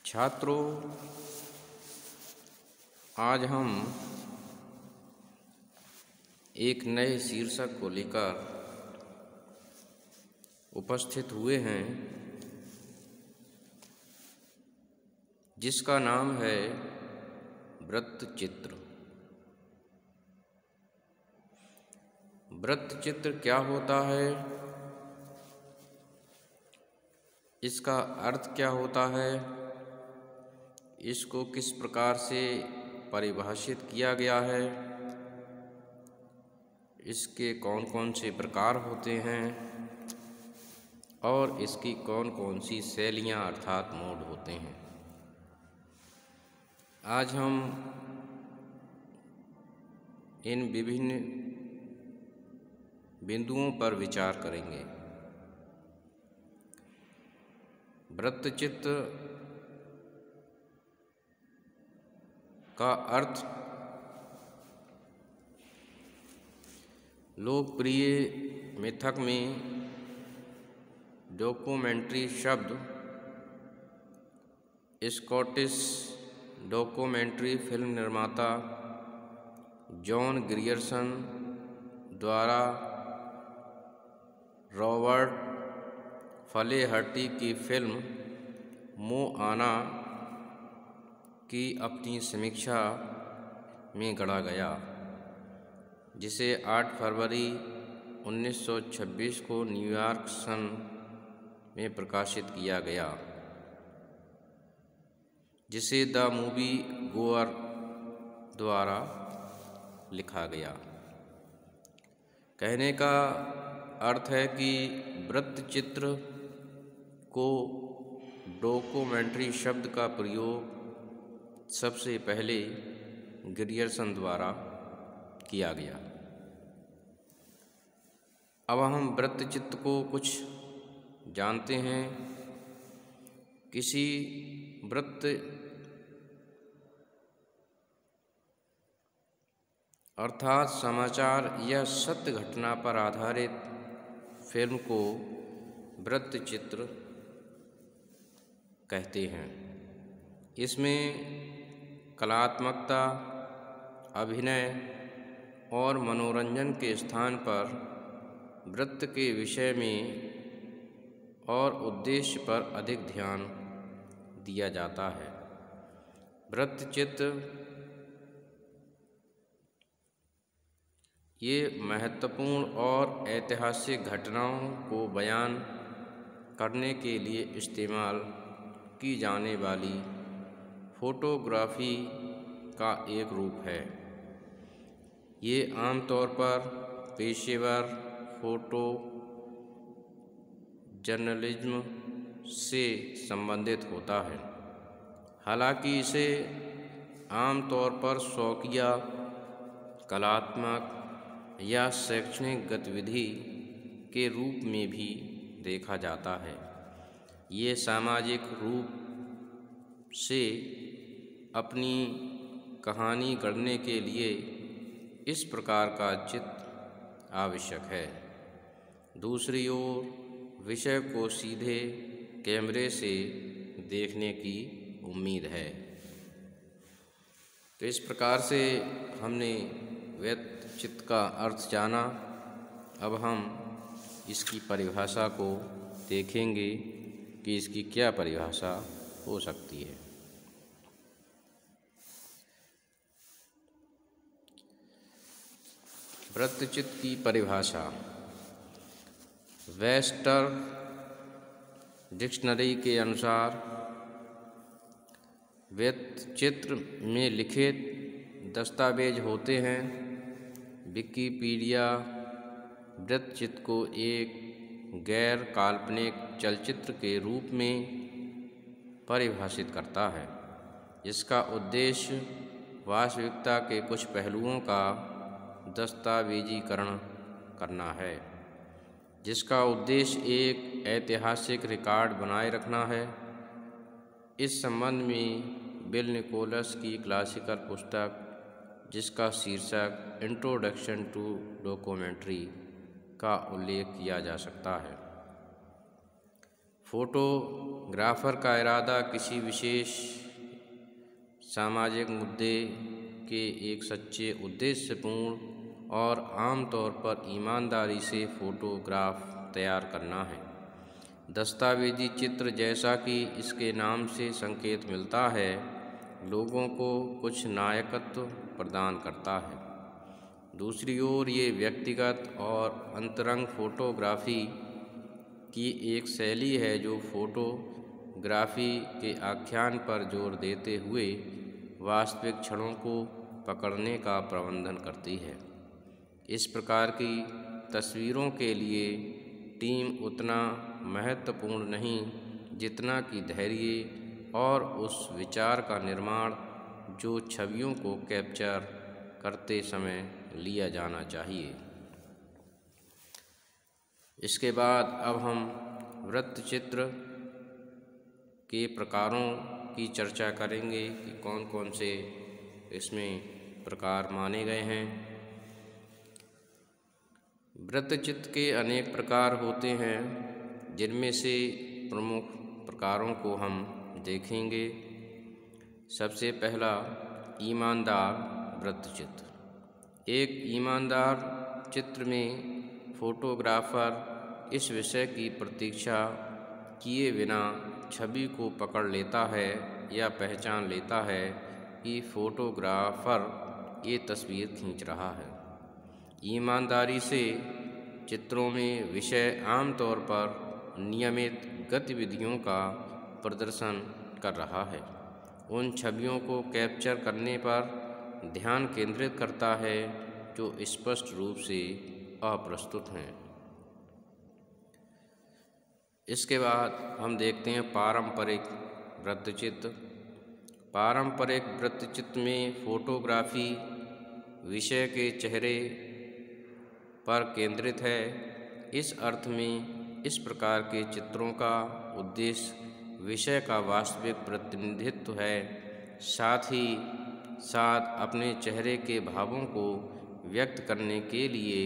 छात्रों, आज हम एक नए शीर्षक को लेकर उपस्थित हुए हैं, जिसका नाम है वृत्तचित्र। वृत्तचित्र क्या होता है, इसका अर्थ क्या होता है, इसको किस प्रकार से परिभाषित किया गया है, इसके कौन कौन से प्रकार होते हैं और इसकी कौन कौन सी शैलियाँ अर्थात मोड होते हैं, आज हम इन विभिन्न बिंदुओं पर विचार करेंगे। वृत्तचित्र का अर्थ लोकप्रिय मिथक में डॉक्यूमेंट्री शब्द स्कॉटिश डॉक्यूमेंट्री फिल्म निर्माता जॉन ग्रियर्सन द्वारा रॉबर्ट फ्लेहर्टी की फिल्म मोआना की अपनी समीक्षा में गढ़ा गया, जिसे 8 फरवरी 1926 को न्यूयॉर्क सन में प्रकाशित किया गया, जिसे द मूवी गोअर द्वारा लिखा गया। कहने का अर्थ है कि वृत्तचित्र को डॉक्यूमेंट्री शब्द का प्रयोग सबसे पहले ग्रियर्सन द्वारा किया गया। अब हम वृत्तचित्र को कुछ जानते हैं। किसी वृत्त अर्थात समाचार या सत्य घटना पर आधारित फिल्म को वृत्तचित्र कहते हैं। इसमें कलात्मकता, अभिनय और मनोरंजन के स्थान पर वृत्त के विषय में और उद्देश्य पर अधिक ध्यान दिया जाता है। वृत्तचित्र ये महत्वपूर्ण और ऐतिहासिक घटनाओं को बयान करने के लिए इस्तेमाल की जाने वाली फोटोग्राफी का एक रूप है। ये आमतौर पर पेशेवर फोटो जर्नलिज्म से संबंधित होता है, हालांकि इसे आमतौर पर शौकिया, कलात्मक या शैक्षणिक गतिविधि के रूप में भी देखा जाता है। ये सामाजिक रूप से अपनी कहानी गढ़ने के लिए इस प्रकार का चित्र आवश्यक है। दूसरी ओर विषय को सीधे कैमरे से देखने की उम्मीद है। तो इस प्रकार से हमने वृत्तचित्र का अर्थ जाना। अब हम इसकी परिभाषा को देखेंगे कि इसकी क्या परिभाषा हो सकती है। वृत्तचित्र की परिभाषा वेस्टर डिक्शनरी के अनुसार वृत्तचित्र में लिखित दस्तावेज होते हैं। विकिपीडिया वृत्तचित्र को एक गैर काल्पनिक चलचित्र के रूप में परिभाषित करता है, जिसका उद्देश्य वास्तविकता के कुछ पहलुओं का दस्तावेजीकरण करना है, जिसका उद्देश्य एक ऐतिहासिक रिकॉर्ड बनाए रखना है। इस संबंध में बिल निकोलस की क्लासिकल पुस्तक, जिसका शीर्षक इंट्रोडक्शन टू डॉक्यूमेंट्री का उल्लेख किया जा सकता है। फोटोग्राफर का इरादा किसी विशेष सामाजिक मुद्दे के एक सच्चे, उद्देश्यपूर्ण और आमतौर पर ईमानदारी से फोटोग्राफ तैयार करना है। दस्तावेजी चित्र, जैसा कि इसके नाम से संकेत मिलता है, लोगों को कुछ नायकत्व प्रदान करता है। दूसरी ओर ये व्यक्तिगत और अंतरंग फोटोग्राफी की एक शैली है जो फोटोग्राफी के आख्यान पर जोर देते हुए वास्तविक क्षणों को पकड़ने का प्रबंधन करती है। इस प्रकार की तस्वीरों के लिए टीम उतना महत्वपूर्ण नहीं जितना कि धैर्य और उस विचार का निर्माण जो छवियों को कैप्चर करते समय लिया जाना चाहिए। इसके बाद अब हम वृत्तचित्र के प्रकारों की चर्चा करेंगे कि कौन कौन से इसमें प्रकार माने गए हैं। वृत्तचित्र के अनेक प्रकार होते हैं, जिनमें से प्रमुख प्रकारों को हम देखेंगे। सबसे पहला, ईमानदार वृत्तचित्र। एक ईमानदार चित्र में फोटोग्राफर इस विषय की प्रतीक्षा किए बिना छवि को पकड़ लेता है या पहचान लेता है कि फोटोग्राफर ये तस्वीर खींच रहा है। ईमानदारी से चित्रों में विषय आमतौर पर नियमित गतिविधियों का प्रदर्शन कर रहा है, उन छवियों को कैप्चर करने पर ध्यान केंद्रित करता है जो स्पष्ट रूप से अप्रस्तुत हैं। इसके बाद हम देखते हैं पारंपरिक वृत्तचित्र। पारंपरिक वृत्तचित्र में फोटोग्राफी विषय के चेहरे पर केंद्रित है। इस अर्थ में इस प्रकार के चित्रों का उद्देश्य विषय का वास्तविक प्रतिनिधित्व है, साथ ही साथ अपने चेहरे के भावों को व्यक्त करने के लिए,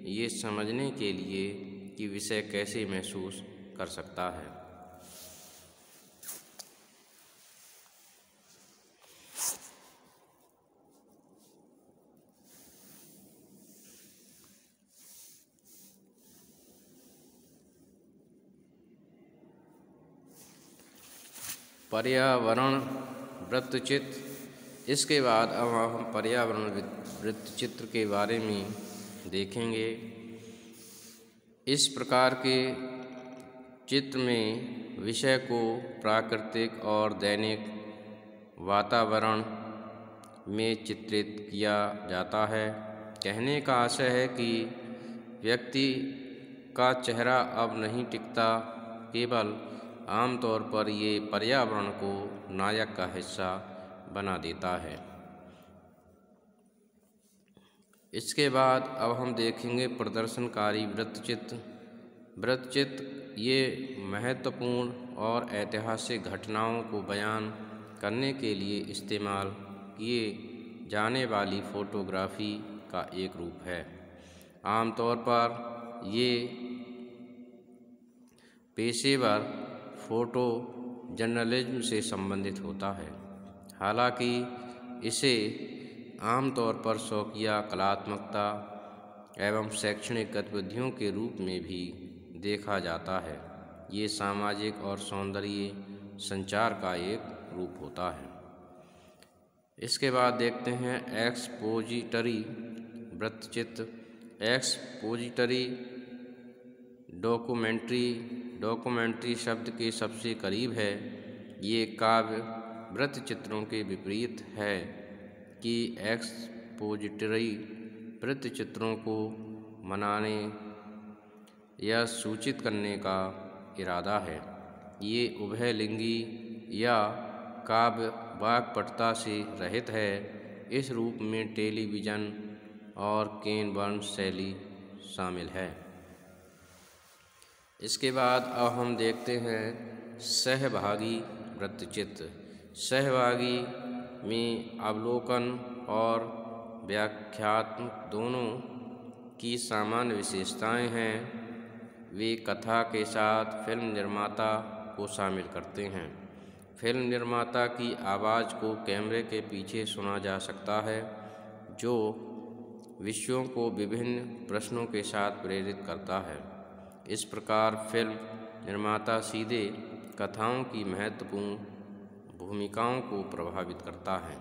ये समझने के लिए कि विषय कैसे महसूस कर सकता है। पर्यावरण वृत्तचित्र। इसके बाद अब हम पर्यावरण वृत्तचित्र के बारे में देखेंगे। इस प्रकार के चित्र में विषय को प्राकृतिक और दैनिक वातावरण में चित्रित किया जाता है। कहने का आशय है कि व्यक्ति का चेहरा अब नहीं टिकता, केवल आमतौर पर ये पर्यावरण को नायक का हिस्सा बना देता है। इसके बाद अब हम देखेंगे प्रदर्शनकारी वृत्तचित्र। वृत्तचित्र ये महत्वपूर्ण और ऐतिहासिक घटनाओं को बयान करने के लिए इस्तेमाल किए जाने वाली फोटोग्राफी का एक रूप है। आमतौर पर ये पेशेवर फोटो जर्नलिज्म से संबंधित होता है, हालांकि इसे आमतौर पर शौकिया कलात्मकता एवं शैक्षणिक गतिविधियों के रूप में भी देखा जाता है। ये सामाजिक और सौंदर्य संचार का एक रूप होता है। इसके बाद देखते हैं एक्सपोजिटरी वृत्तचित्र। एक्सपोजिटरी डॉक्यूमेंट्री शब्द के सबसे करीब है। ये काव्य वृत्तचित्रों के विपरीत है कि एक्सपोजिटरी वृत्तचित्रों को मनाने या सूचित करने का इरादा है। ये उभयलिंगी या काव्य वाक्पटुता से रहित है। इस रूप में टेलीविज़न और केन बर्न्स शैली शामिल है। इसके बाद अब हम देखते हैं सहभागी वृत्तचित्र। सहभागी में अवलोकन और व्याख्यात्मक दोनों की सामान्य विशेषताएं हैं। वे कथा के साथ फिल्म निर्माता को शामिल करते हैं। फिल्म निर्माता की आवाज़ को कैमरे के पीछे सुना जा सकता है, जो विषयों को विभिन्न प्रश्नों के साथ प्रेरित करता है। इस प्रकार फिल्म निर्माता सीधे कथाओं की महत्वपूर्ण भूमिकाओं को प्रभावित करता है।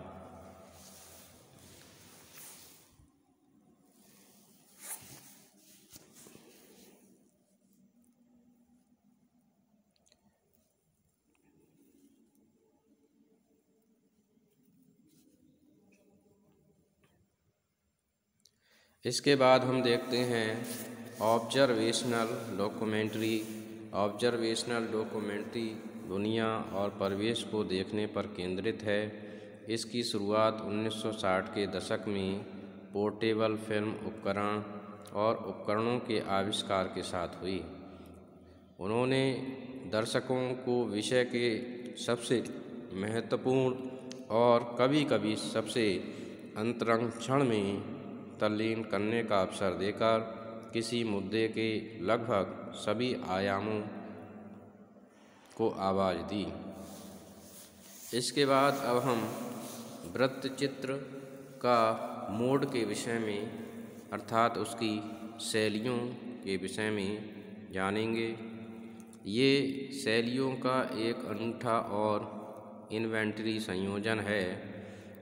इसके बाद हम देखते हैं ऑब्जर्वेशनल डॉक्यूमेंट्री। ऑब्जर्वेशनल डॉक्यूमेंट्री दुनिया और परिवेश को देखने पर केंद्रित है। इसकी शुरुआत 1960 के दशक में पोर्टेबल फिल्म उपकरण और उपकरणों के आविष्कार के साथ हुई। उन्होंने दर्शकों को विषय के सबसे महत्वपूर्ण और कभी कभी सबसे अंतरंग क्षण में तल्लीन करने का अवसर देकर किसी मुद्दे के लगभग सभी आयामों को आवाज़ दी। इसके बाद अब हम वृत्तचित्र का मोड के विषय में अर्थात उसकी शैलियों के विषय में जानेंगे। ये शैलियों का एक अनूठा और इन्वेंटरी संयोजन है,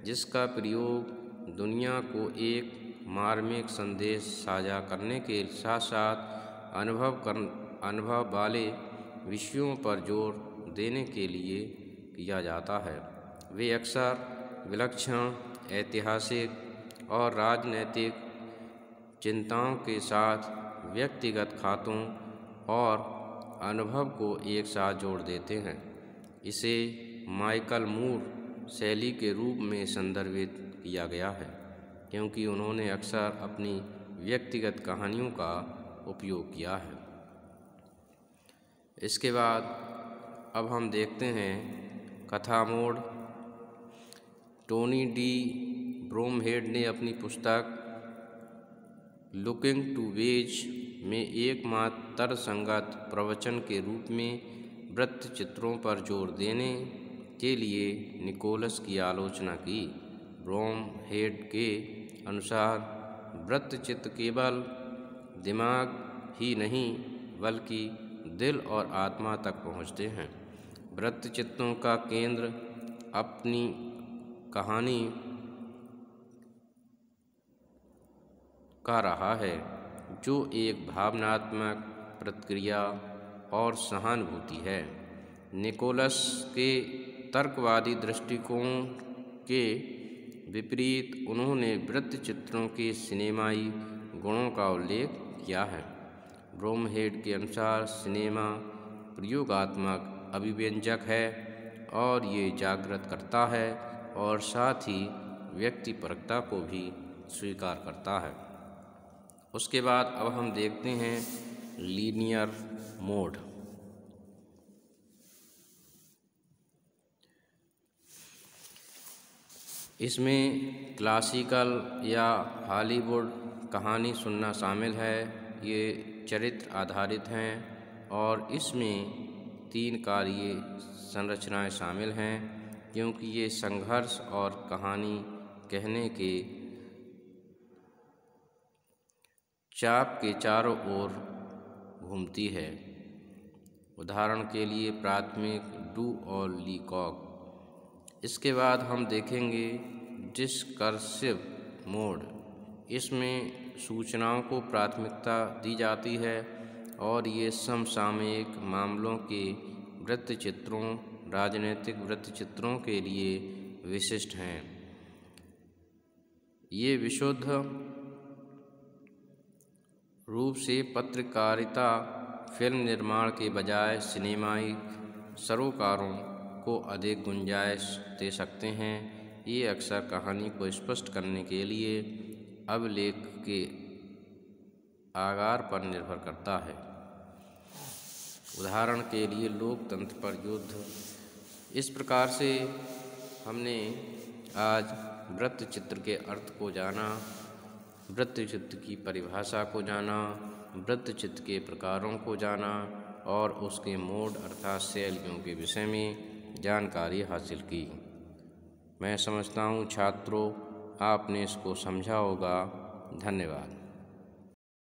जिसका प्रयोग दुनिया को एक मार्मिक संदेश साझा करने के साथ साथ अनुभव वाले विषयों पर जोर देने के लिए किया जाता है। वे अक्सर विलक्षण, ऐतिहासिक और राजनैतिक चिंताओं के साथ व्यक्तिगत खातों और अनुभव को एक साथ जोड़ देते हैं। इसे माइकल मूर शैली के रूप में संदर्भित किया गया है, क्योंकि उन्होंने अक्सर अपनी व्यक्तिगत कहानियों का उपयोग किया है। इसके बाद अब हम देखते हैं कथा मोड। टोनी डी ब्रोमहेड ने अपनी पुस्तक लुकिंग टू वेज में एकमात्र तर्कसंगत प्रवचन के रूप में वृत्तचित्रों पर जोर देने के लिए निकोलस की आलोचना की। ब्रोमहेड के अनुसार वृत्तचित्र केवल दिमाग ही नहीं बल्कि दिल और आत्मा तक पहुँचते हैं। वृत्तचित्रों का केंद्र अपनी कहानी का रहा है, जो एक भावनात्मक प्रतिक्रिया और सहानुभूति है। निकोलस के तर्कवादी दृष्टिकोण के विपरीत उन्होंने वृत्तचित्रों के सिनेमाई गुणों का उल्लेख किया है। ब्रोमहेड के अनुसार सिनेमा प्रयोगात्मक अभिव्यंजक है और ये जागृत करता है और साथ ही व्यक्तिपरकता को भी स्वीकार करता है। उसके बाद अब हम देखते हैं लीनियर मोड। इसमें क्लासिकल या हॉलीवुड कहानी सुनना शामिल है। ये चरित्र आधारित हैं और इसमें 3 कार्य संरचनाएं शामिल हैं, क्योंकि ये संघर्ष और कहानी कहने के चाप के चारों ओर घूमती है। उदाहरण के लिए प्राथमिक डू और लीकॉक। इसके बाद हम देखेंगे डिस्कर्सिव मोड। इसमें सूचनाओं को प्राथमिकता दी जाती है और ये समसामयिक मामलों के वृत्तचित्रों, राजनीतिक वृत्तचित्रों के लिए विशिष्ट हैं। ये विशुद्ध रूप से पत्रकारिता, फिल्म निर्माण के बजाय सिनेमाई सरोकारों को अधिक गुंजाइश दे सकते हैं। ये अक्सर कहानी को स्पष्ट करने के लिए अभिलेख के आकार पर निर्भर करता है। उदाहरण के लिए लोकतंत्र पर युद्ध। इस प्रकार से हमने आज वृत्तचित्र के अर्थ को जाना, वृत्तचित्र की परिभाषा को जाना वृत्तचित्र के प्रकारों को जाना और उसके मोड अर्थात शैलियों के विषय में जानकारी हासिल की। मैं समझता हूँ छात्रों आपने इसको समझा होगा। धन्यवाद।